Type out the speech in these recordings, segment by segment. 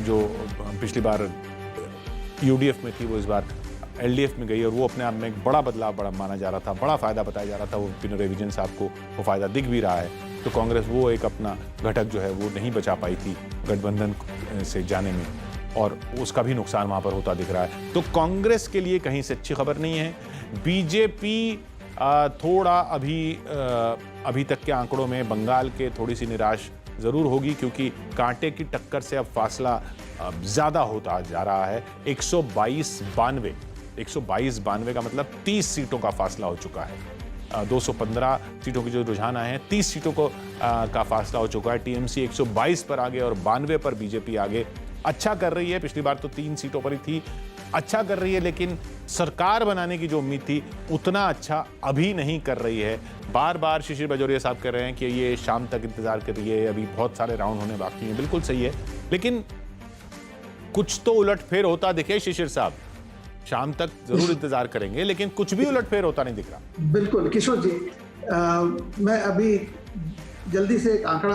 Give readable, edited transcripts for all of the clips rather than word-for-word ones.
जो पिछली बार यूडीएफ में थी वो इस बार एलडीएफ में गई और वो अपने आप में एक बड़ा बदलाव बड़ा माना जा रहा था, बड़ा फायदा बताया जा रहा था। वो पिनराई विजयन साहब को वो फायदा दिख भी रहा है। तो कांग्रेस वो एक अपना घटक जो है वो नहीं बचा पाई थी गठबंधन से जाने में, और उसका भी नुकसान वहाँ पर होता दिख रहा है। तो कांग्रेस के लिए कहीं से अच्छी खबर नहीं है। बीजेपी थोड़ा अभी तक के आंकड़ों में बंगाल के थोड़ी सी निराश ज़रूर होगी, क्योंकि कांटे की टक्कर से अब फासला ज़्यादा होता जा रहा है। 122-92 का मतलब 30 सीटों का फासला हो चुका है। 215 सीटों की जो रुझान आए हैं, 30 सीटों को का फासला हो चुका है। टीएमसी 122 पर आगे और 92 पर बीजेपी आगे। अच्छा कर रही है, पिछली बार तो 3 सीटों पर ही थी। अच्छा कर रही है, लेकिन सरकार बनाने की जो उम्मीद थी उतना अच्छा अभी नहीं कर रही है। बार बार शिशिर बजोरिया साहब कह रहे हैं कि ये शाम तक इंतजार करिए, अभी बहुत सारे राउंड होने बाकी हैं। बिल्कुल सही है, लेकिन कुछ तो उलटफेर होता दिखे शिशिर साहब। शाम तक जरूर इंतजार करेंगे, लेकिन कुछ भी उलटफेर होता नहीं दिख रहा। बिल्कुल किशोर जी, मैं अभी जल्दी से एक आंकड़ा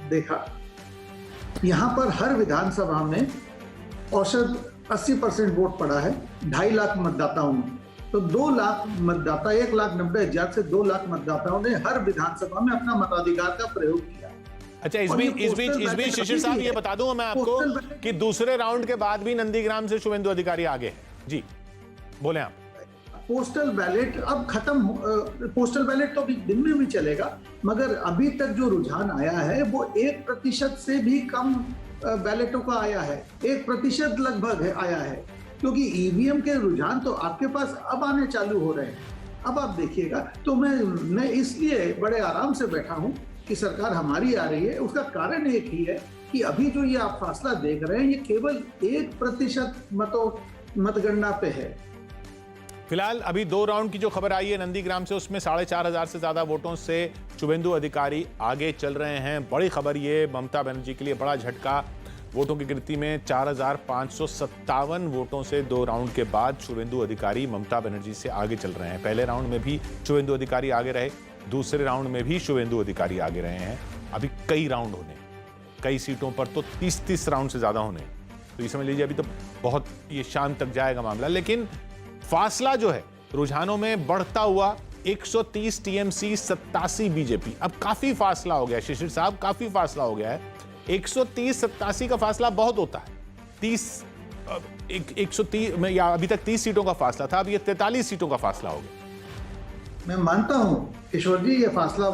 देखा। यहाँ पर हर विधानसभा में औसत 80% वोट पड़ा है 2.5 लाख मतदाताओं में। तो 2 लाख मतदाता, 1,90,000 से 2 लाख मतदाताओं ने हर विधानसभा में अपना मताधिकार का प्रयोग किया। अच्छा, इस बीच शिशिर साहब ये बता दूं मैं आपको कि दूसरे राउंड के बाद भी नंदीग्राम से शुभेंदु अधिकारी आगे हैं। जी बोले आप। पोस्टल बैलेट अब खत्म, पोस्टल बैलेट तो अभी दिन में भी चलेगा, मगर अभी तक जो रुझान आया है वो 1% से भी कम बैलेटों का आया है। 1% लगभग है आया है, क्योंकि ईवीएम के रुझान तो आपके पास अब आने चालू हो रहे हैं। अब आप देखिएगा। तो मैं इसलिए बड़े आराम से बैठा हूं कि सरकार हमारी आ रही है। उसका कारण एक ही है कि अभी जो ये आप फासला देख रहे हैं ये केवल 1% मतगणना पे है। फिलहाल अभी 2 राउंड की जो खबर आई है नंदीग्राम से, उसमें 4,500 से ज्यादा वोटों से शुभेंदु अधिकारी आगे चल रहे हैं। बड़ी खबर ये ममता बनर्जी के लिए बड़ा झटका। वोटों की गिनती में 4,557 वोटों से 2 राउंड के बाद शुभेंदु अधिकारी ममता बनर्जी से आगे चल रहे हैं। पहले राउंड में भी शुभेंदु अधिकारी आगे रहे, दूसरे राउंड में भी शुभेंदु अधिकारी आगे रहे हैं। अभी कई राउंड होने, कई सीटों पर तो 30 राउंड से ज्यादा होने। तो ये समझ लीजिए अभी तो बहुत ये शाम तक जाएगा मामला। लेकिन फासला जो है रुझानों में बढ़ता हुआ 130 टीएमसी 87 बीजेपी। अब काफी फासला हो गया शिशिर साहब, काफी फासला हो गया है। 130-87 का फासला बहुत होता है। 130 या अभी तक 30 सीटों का फासला था, अब ये 43 सीटों का फासला हो गया। मैं मानता हूं किशोर जी, ये फासला,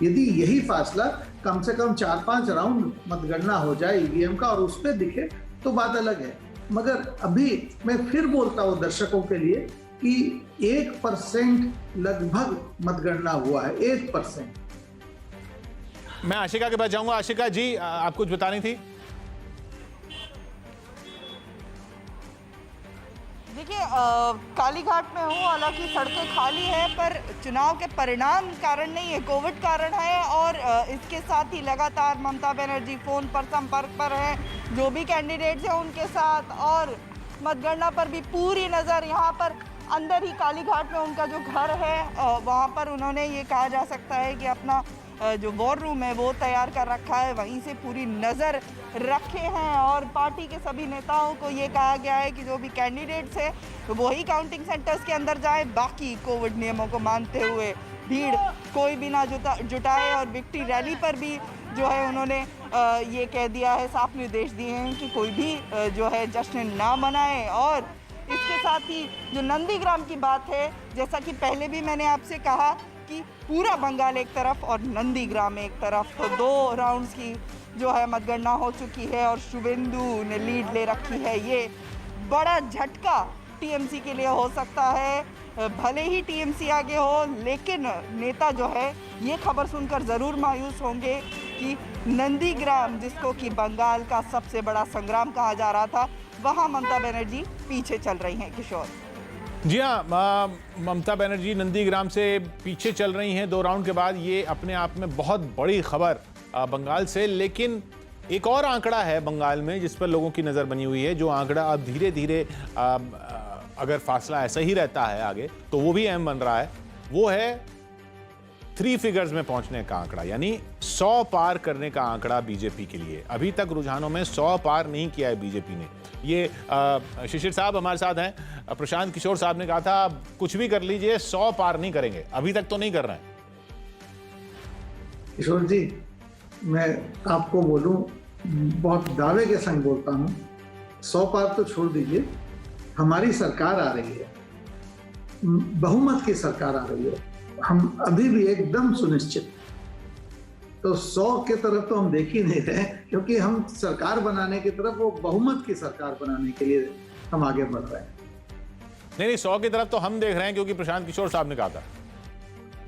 यदि यही फासला कम से कम 4-5 राउंड मतगणना हो जाए ईवीएम का और उस पर दिखे तो बात अलग है। मगर अभी मैं फिर बोलता हूं दर्शकों के लिए कि 1% लगभग मतगणना हुआ है। 1%। मैं आशिका के पास जाऊंगा। आशिका जी, आप कुछ बतानी थी? देखिए, कालीघाट में हूँ, हालांकि सड़कें खाली है, पर चुनाव के परिणाम कारण नहीं है, कोविड कारण है। और इसके साथ ही लगातार ममता बनर्जी फ़ोन पर संपर्क पर है जो भी कैंडिडेट्स हैं उनके साथ, और मतगणना पर भी पूरी नज़र। यहाँ पर अंदर ही कालीघाट में उनका जो घर है वहाँ पर उन्होंने ये कहा जा सकता है कि अपना जो वॉर रूम है वो तैयार कर रखा है, वहीं से पूरी नज़र रखे हैं। और पार्टी के सभी नेताओं को ये कहा गया है कि जो भी कैंडिडेट्स हैं तो वही काउंटिंग सेंटर्स के अंदर जाए, बाकी कोविड नियमों को मानते हुए भीड़ कोई भी ना जुटाए। और विक्ट्री रैली पर भी जो है उन्होंने ये कह दिया है, साफ निर्देश दिए हैं कि कोई भी जो है जश्न ना मनाए। और इसके साथ ही जो नंदीग्राम की बात है, जैसा कि पहले भी मैंने आपसे कहा कि पूरा बंगाल एक तरफ और नंदीग्राम एक तरफ, तो 2 राउंड्स की जो है मतगणना हो चुकी है और शुभेंदु ने लीड ले रखी है। ये बड़ा झटका टीएमसी के लिए हो सकता है। भले ही टीएमसी आगे हो, लेकिन नेता जो है ये खबर सुनकर ज़रूर मायूस होंगे कि नंदीग्राम, जिसको कि बंगाल का सबसे बड़ा संग्राम कहा जा रहा था, वहाँ ममता बनर्जी पीछे चल रही हैं। किशोर जी हाँ, ममता बनर्जी नंदीग्राम से पीछे चल रही हैं 2 राउंड के बाद। ये अपने आप में बहुत बड़ी खबर बंगाल से। लेकिन एक और आंकड़ा है बंगाल में जिस पर लोगों की नज़र बनी हुई है, जो आंकड़ा अब धीरे धीरे अगर फासला ऐसा ही रहता है आगे तो वो भी अहम बन रहा है। वो है 3 फिगर्स में पहुंचने का आंकड़ा, यानी 100 पार करने का आंकड़ा बीजेपी के लिए। अभी तक रुझानों में 100 पार नहीं किया है बीजेपी ने। ये शिशिर साहब हमारे साथ हैं। प्रशांत किशोर साहब ने कहा था कुछ भी कर लीजिए 100 पार नहीं करेंगे, अभी तक तो नहीं कर रहे हैं। किशोर जी, मैं आपको बोलूं, बहुत दावे के संग बोलता हूं, 100 पार तो छोड़ दीजिए, हमारी सरकार आ रही है, बहुमत की सरकार आ रही है, हम अभी भी एकदम सुनिश्चित। तो 100 के तरफ तो हम देख ही नहीं रहे, क्योंकि हम सरकार बनाने की तरफ, वो बहुमत की सरकार बनाने के लिए हम आगे बढ़ रहे हैं। नहीं, 100 की तरफ तो हम देख रहे हैं, क्योंकि प्रशांत किशोर साहब ने कहा था।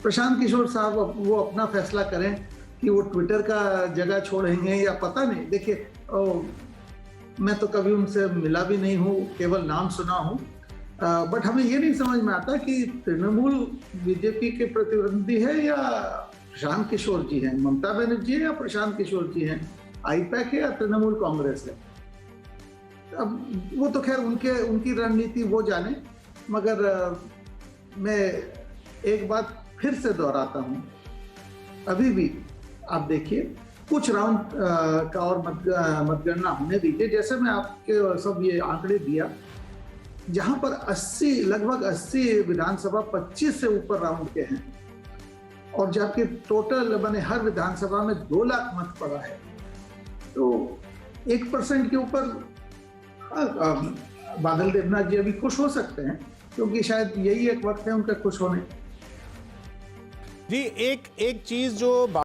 प्रशांत किशोर साहब वो अपना फैसला करें कि वो ट्विटर का जगह छोड़ेंगे या पता नहीं। देखिए, मैं तो कभी उनसे मिला भी नहीं हूँ, केवल नाम सुना हूँ, बट हमें ये नहीं समझ में आता कि तृणमूल बीजेपी के प्रतिद्वंदी है या प्रशांत किशोर जी हैं, ममता बनर्जी है या प्रशांत किशोर जी हैं, आईपैक है या तृणमूल कांग्रेस है। अब वो तो खैर उनकी रणनीति वो जाने, मगर मैं एक बात फिर से दोहराता हूँ, अभी भी आप देखिए कुछ राउंड का और मतगणना होने दीजिए। जैसे मैं आपके सब ये आंकड़े दिया, जहां पर लगभग 80 विधानसभा 25 से ऊपर राउंड के हैं, और जबकि टोटल बने हर विधानसभा में 2 लाख मत पड़ा है, तो 1% के ऊपर बादल देवनाथ जी अभी खुश हो सकते हैं, क्योंकि शायद यही एक वक्त है उनका खुश होने। जी, एक चीज जो